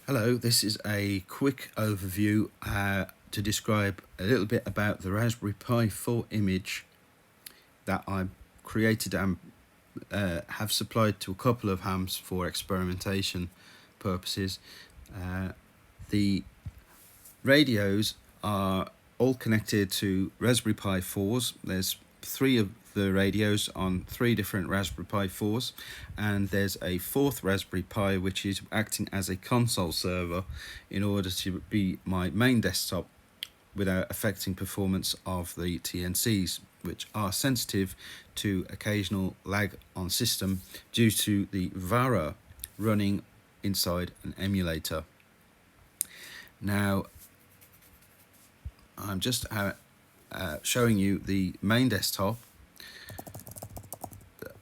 Hello, this is a quick overview to describe a little bit about the Raspberry Pi 4 image that I created and have supplied to a couple of hams for experimentation purposes. The radios are all connected to Raspberry Pi 4s. There's 3 of the radios on 3 different Raspberry Pi 4s, and there's a 4th Raspberry Pi which is acting as a console server in order to be my main desktop without affecting performance of the TNCs, which are sensitive to occasional lag on system due to the VARA running inside an emulator. Now I'm just showing you the main desktop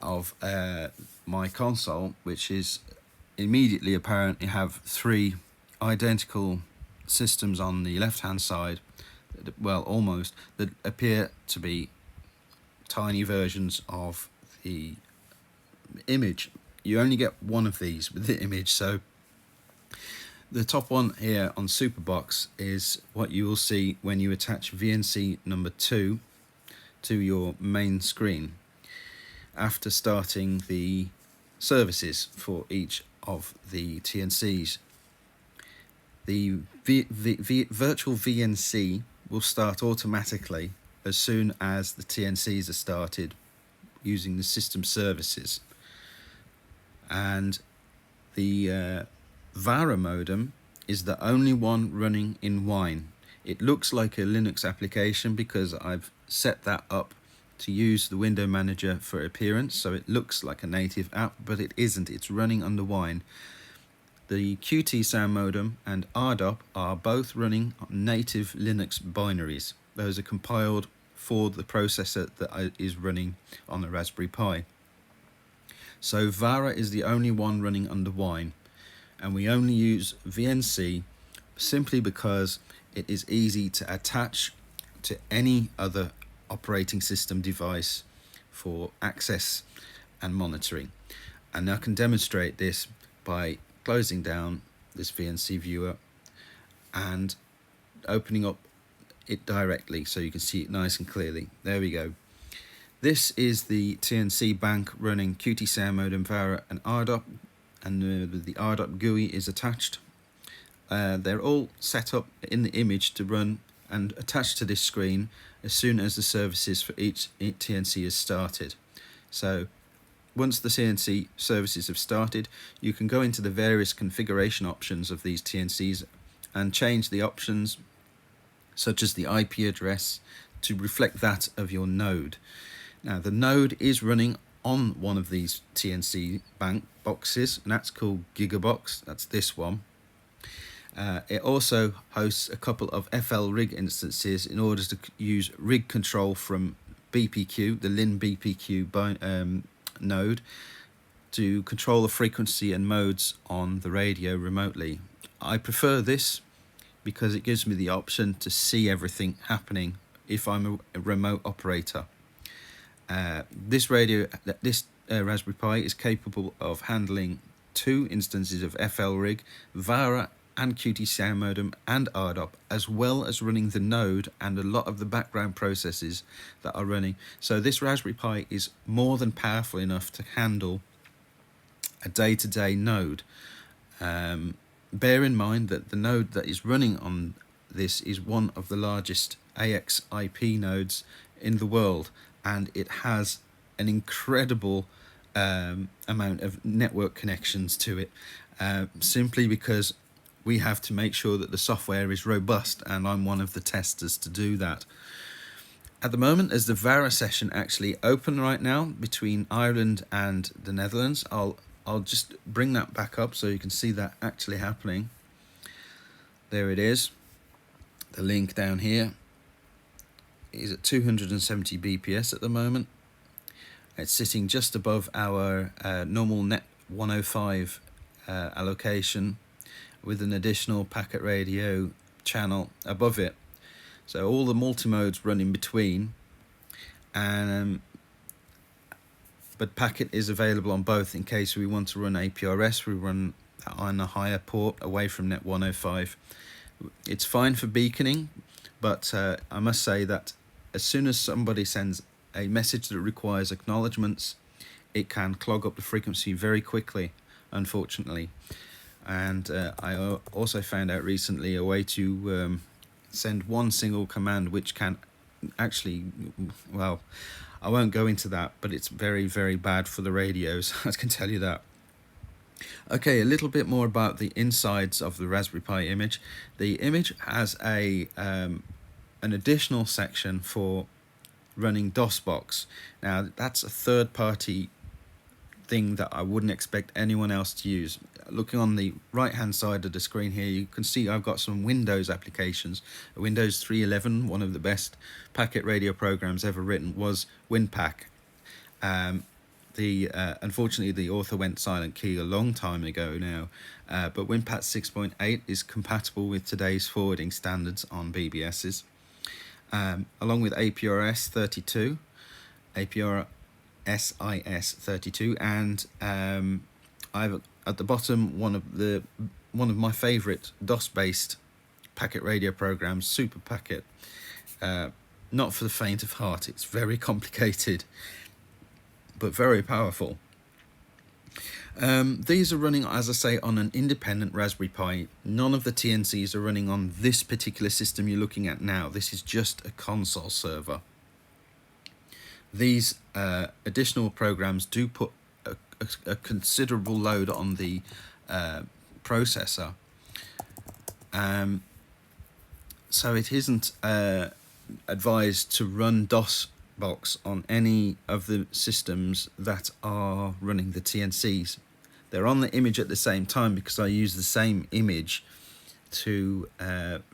of my console, which is immediately apparent. You have 3 identical systems on the left hand side, well, almost, that appear to be tiny versions of the image. You only get one of these with the image, so the top one here on Superbox is what you will see when you attach VNC number 2 to your main screen after starting the services for each of the TNCs. The virtual VNC will start automatically as soon as the TNCs are started using the system services, and the VARA modem is the only one running in Wine. It looks like a Linux application because I've set that up to use the window manager for appearance, so it looks like a native app, but it isn't. It's running under Wine. The Qt sound modem and ARDOP are both running on native Linux binaries. Those are compiled for the processor that is running on the Raspberry Pi. So VARA is the only one running under Wine, and we only use VNC simply because it is easy to attach to any other operating system device for access and monitoring. And I can demonstrate this by closing down this VNC viewer and opening up it directly so you can see it nice and clearly. There we go. This is the TNC bank running Qt sound modem, VARA and ARDOP, and the ARDOP GUI is attached. They're all set up in the image to run and attached to this screen as soon as the services for each TNC is started. So once the TNC services have started, you can go into the various configuration options of these TNCs and change the options such as the IP address to reflect that of your node. Now the node is running on one of these TNC bank boxes, and that's called Gigabox. That's this one. It also hosts a couple of FL rig instances in order to use rig control from BPQ, the Lin BPQ node, to control the frequency and modes on the radio remotely. I prefer this because it gives me the option to see everything happening if I'm a remote operator. This Raspberry Pi is capable of handling 2 instances of FL rig, VARA and Qt sound modem and ARDOP, as well as running the node and a lot of the background processes that are running. So this Raspberry Pi is more than powerful enough to handle a day-to-day node. Bear in mind that the node that is running on this is one of the largest AXIP nodes in the world, and it has an incredible amount of network connections to it, simply because we have to make sure that the software is robust, and I'm one of the testers to do that. At the moment, as the VARA session actually open right now between Ireland and the Netherlands, I'll just bring that back up so you can see that actually happening. There it is. The link down here is at 270 BPS at the moment. It's sitting just above our normal net 105 allocation, with an additional packet radio channel above it. So all the multi-modes run in between, and but packet is available on both in case we want to run APRS. We run on a higher port away from net 105. It's fine for beaconing, but I must say that as soon as somebody sends a message that requires acknowledgements, it can clog up the frequency very quickly, unfortunately. And I also found out recently a way to send one single command which can actually, well, I won't go into that, but it's very, very bad for the radios, I can tell you that. Okay, a little bit more about the insides of the Raspberry Pi image. The image has an additional section for running DOSBox. Now, that's a third-party thing that I wouldn't expect anyone else to use. Looking on the right hand side of the screen here, you can see I've got some Windows applications. Windows 3.11, one of the best packet radio programs ever written, was WinPack. Unfortunately the author went silent key a long time ago now, but WinPack 6.8 is compatible with today's forwarding standards on BBSs, along with APRS 32, APRSIS 32, and I've at the bottom one of my favorite DOS-based packet radio programs, Super Packet. Not for the faint of heart. It's very complicated, but very powerful. These are running, as I say, on an independent Raspberry Pi. None of the TNCs are running on this particular system you're looking at now. This is just a console server. These additional programs do put a considerable load on the processor, so it isn't advised to run DOSBox on any of the systems that are running the TNCs. They're on the image at the same time because I use the same image to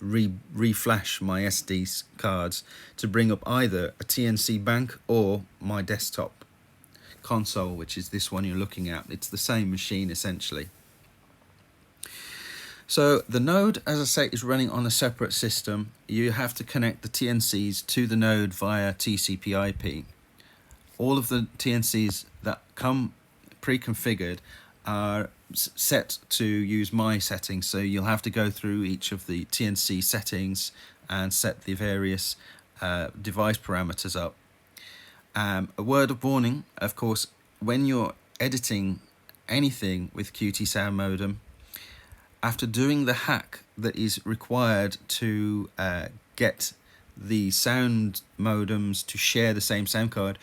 reflash my SD cards to bring up either a TNC bank or my desktop console, which is this one you're looking at. It's the same machine essentially. So the node, as I say, is running on a separate system. You have to connect the TNCs to the node via TCP/IP. All of the TNCs that come pre-configured are set to use my settings, so you'll have to go through each of the TNC settings and set the various device parameters up. A word of warning, of course, when you're editing anything with QT Sound Modem, after doing the hack that is required to get the sound modems to share the same sound card,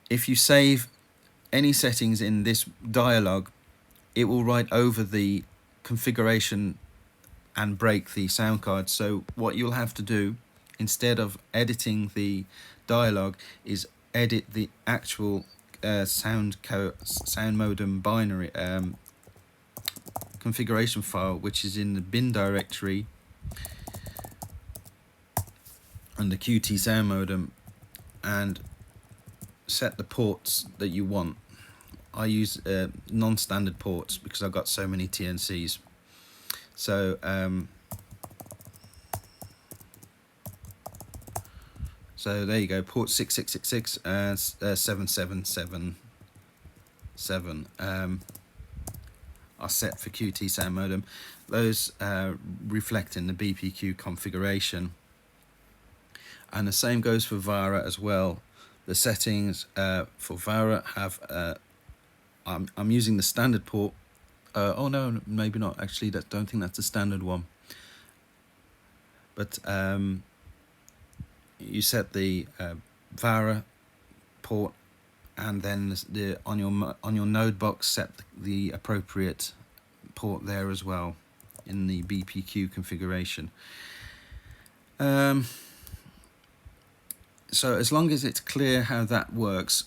if you save any settings in this dialog, it will write over the configuration and break the sound card. So what you'll have to do, instead of editing the dialog, is edit the actual sound modem binary configuration file, which is in the bin directory under QT Sound Modem, and set the ports that you want. I use non-standard ports because I've got so many TNCs. So so there you go, port 6666 and 7777 are set for QT Sound Modem. Those reflect in the BPQ configuration, and the same goes for VARA as well. The settings for VARA have I'm using the standard port. Oh no, maybe not actually. Don't think that's the standard one. But you set the VARA port, and then on your node box set the appropriate port there as well in the BPQ configuration. So as long as it's clear how that works,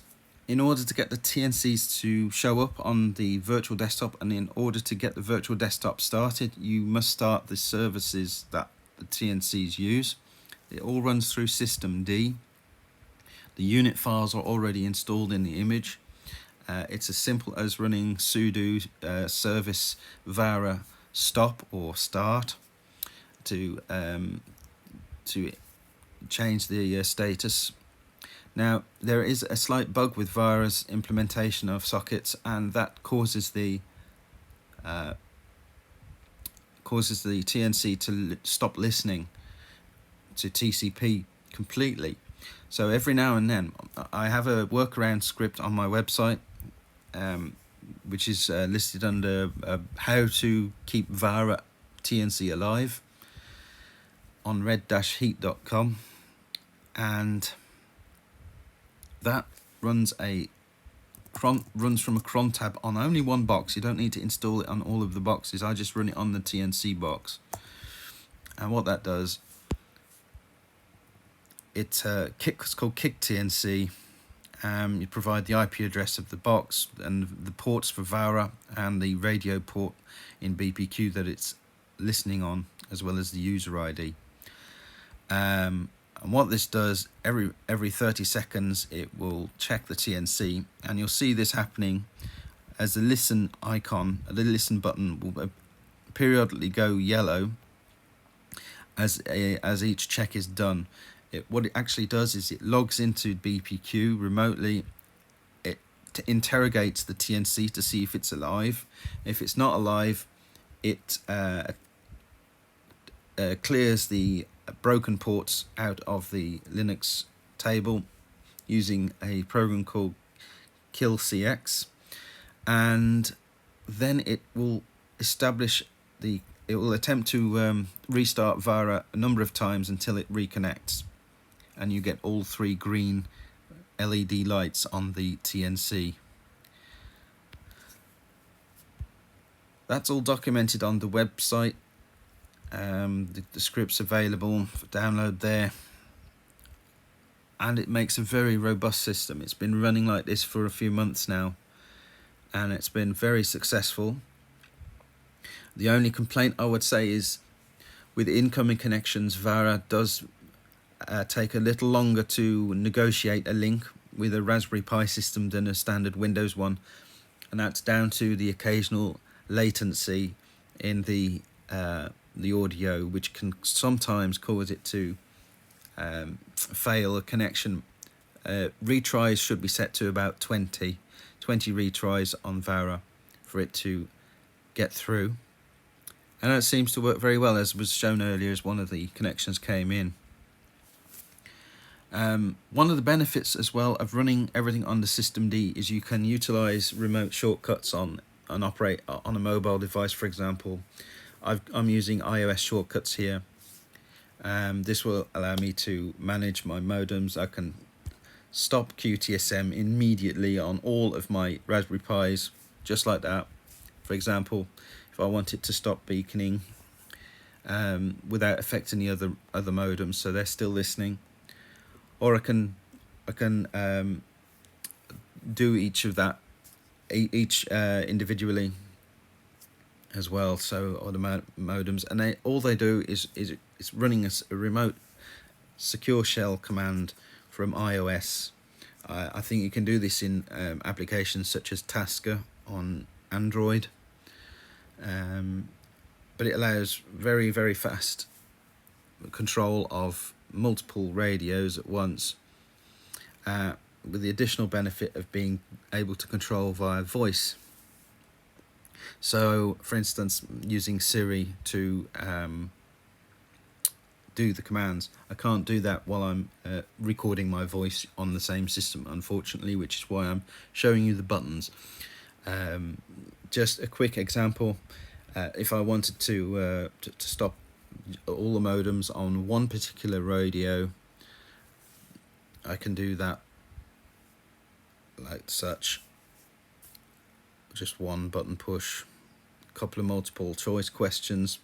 in order to get the TNCs to show up on the virtual desktop, and in order to get the virtual desktop started, you must start the services that the TNCs use. It all runs through systemd. The unit files are already installed in the image. It's as simple as running sudo service vara stop or start to change the status. Now, there is a slight bug with VARA's implementation of sockets, and that causes the causes the TNC to stop listening to TCP completely. So every now and then I have a workaround script on my website, which is listed under how to keep VARA TNC alive on red-heat.com, and that runs from a cron tab on only one box. You don't need to install it on all of the boxes. I just run it on the TNC box, and what that does, it's called Kick TNC. You provide the IP address of the box and the ports for VARA and the radio port in BPQ that it's listening on, as well as the user ID. And what this does, every 30 seconds it will check the TNC, and you'll see this happening as the listen icon, the listen button will periodically go yellow as each check is done. What it actually does is it logs into BPQ remotely. It interrogates the TNC to see if it's alive. If it's not alive, it clears the broken ports out of the Linux table using a program called callsign, and then it will attempt to restart VARA a number of times until it reconnects, and you get all 3 green LED lights on the TNC. That's all documented on the website. The script's available for download there, and it makes a very robust system. It's been running like this for a few months now, and it's been very successful. The only complaint I would say is with incoming connections, VARA does take a little longer to negotiate a link with a Raspberry Pi system than a standard Windows one, and that's down to the occasional latency in the audio, which can sometimes cause it to fail a connection. Retries should be set to about 20 retries on VARA for it to get through, and it seems to work very well, as was shown earlier as one of the connections came in. One of the benefits as well of running everything on the systemd is you can utilize remote shortcuts on operate on a mobile device. For example, I'm using iOS shortcuts here. This will allow me to manage my modems. I can stop QTSM immediately on all of my Raspberry Pis, just like that. For example, if I wanted to stop beaconing without affecting the other modems, so they're still listening, or I can do each individually as well. So all the modems, and all they do is it's running a remote secure shell command from iOS. I think you can do this in applications such as Tasker on Android, but it allows very, very fast control of multiple radios at once, with the additional benefit of being able to control via voice. So, for instance, using Siri to do the commands. I can't do that while I'm recording my voice on the same system, unfortunately, which is why I'm showing you the buttons. Just a quick example, if I wanted to stop all the modems on one particular radio, I can do that like such. Just one button push, a couple of multiple choice questions.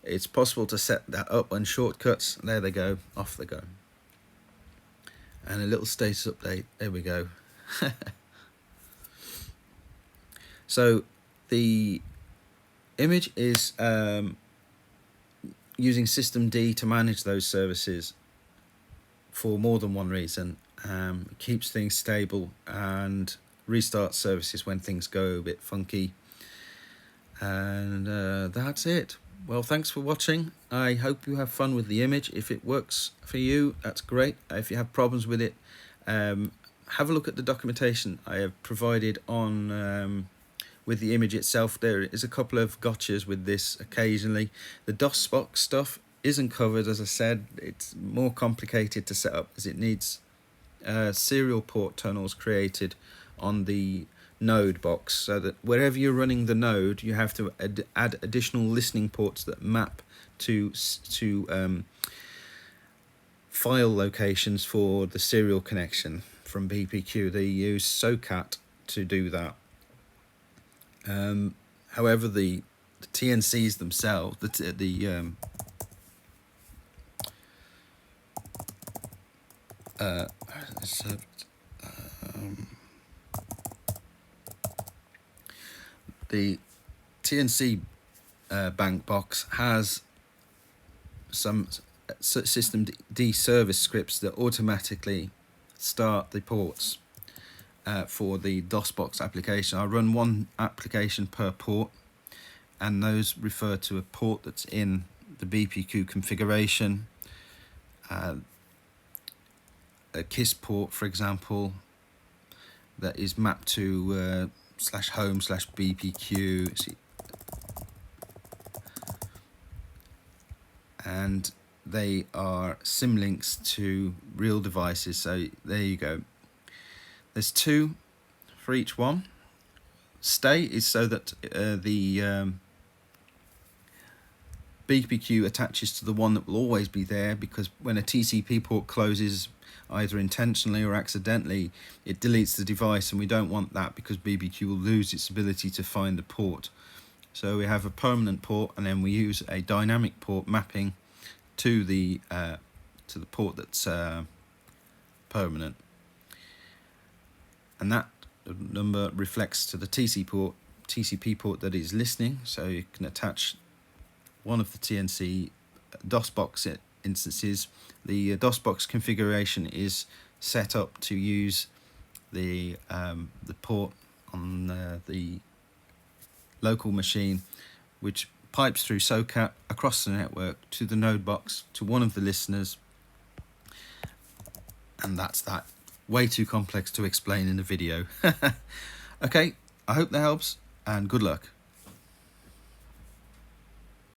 It's possible to set that up on shortcuts. There they go, off they go. And a little status update, there we go. So the image is using systemd to manage those services for more than one reason. It keeps things stable and restarts services when things go a bit funky. And that's it. Well, thanks for watching. I hope you have fun with the image. If it works for you, that's great. If you have problems with it, have a look at the documentation I have provided on with the image itself. There is a couple of gotchas with this occasionally. The DOSBox stuff isn't covered, as I said. It's more complicated to set up as it needs serial port tunnels created on the node box, so that wherever you're running the node, you have to add additional listening ports that map to file locations for the serial connection from BPQ. They use SOCAT to do that. However, the TNCs themselves, the TNC bank box has some system D service scripts that automatically start the ports for the DOSBox application. I run one application per port, and those refer to a port that's in the BPQ configuration. A KISS port, for example, that is mapped to /home/BPQ, and they are symlinks to real devices. So there you go. There's 2 for each one. Stay is so that the BPQ attaches to the one that will always be there, because when a TCP port closes, either intentionally or accidentally, it deletes the device, and we don't want that because BPQ will lose its ability to find the port. So we have a permanent port, and then we use a dynamic port mapping to the port that's permanent, and that number reflects to the TCP port that is listening. So you can attach one of the TNC DOSBox instances. The DOSBox configuration is set up to use the port on the local machine, which pipes through SOCAT across the network to the node box to one of the listeners, and that's that. Way too complex to explain in a video. Okay, I hope that helps, and good luck.